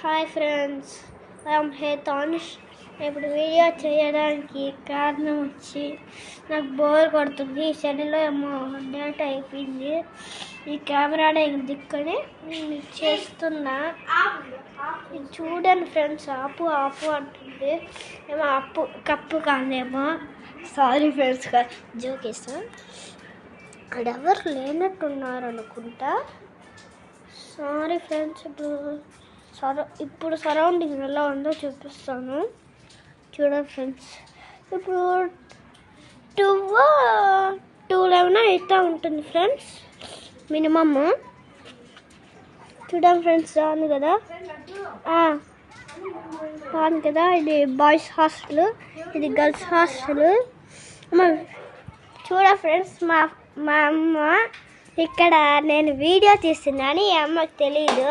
Hi friends, I'm హేతానిష్. ఇప్పుడు video చేయడానికి కారణం వచ్చి నాకు బోర్ కొడుతుంది. ఈ సెల్లో ఏమో డేటా అయిపోయింది. ఈ కెమెరానే దిక్కుని నేను చేస్తున్నా. చూడండి ఫ్రెండ్స్, ఆపు ఆపు అంటుంది. ఏమో అప్పు కప్పు కాదేమో. సారీ ఫ్రెండ్స్, జోకేసా. అక్కడ ఎవరు లేనట్టున్నారు అనుకుంటా. Sorry friends. ఇప్పుడు సరౌండింగ్ ఎలా ఉందో చూపిస్తాను. చూడండి ఫ్రెండ్స్, ఇప్పుడు 2:11 అయితే ఉంటుంది ఫ్రెండ్స్ మినిమమ్. చూడండి ఫ్రెండ్స్, రాను కదా. ఇది బాయ్స్ హాస్టల్, ఇది గర్ల్స్ హాస్టల్. చూడ ఫ్రెండ్స్, మా అమ్మ ఇక్కడ నేను వీడియో తీస్తున్నాను. ఈ అమ్మకి తెలీదు.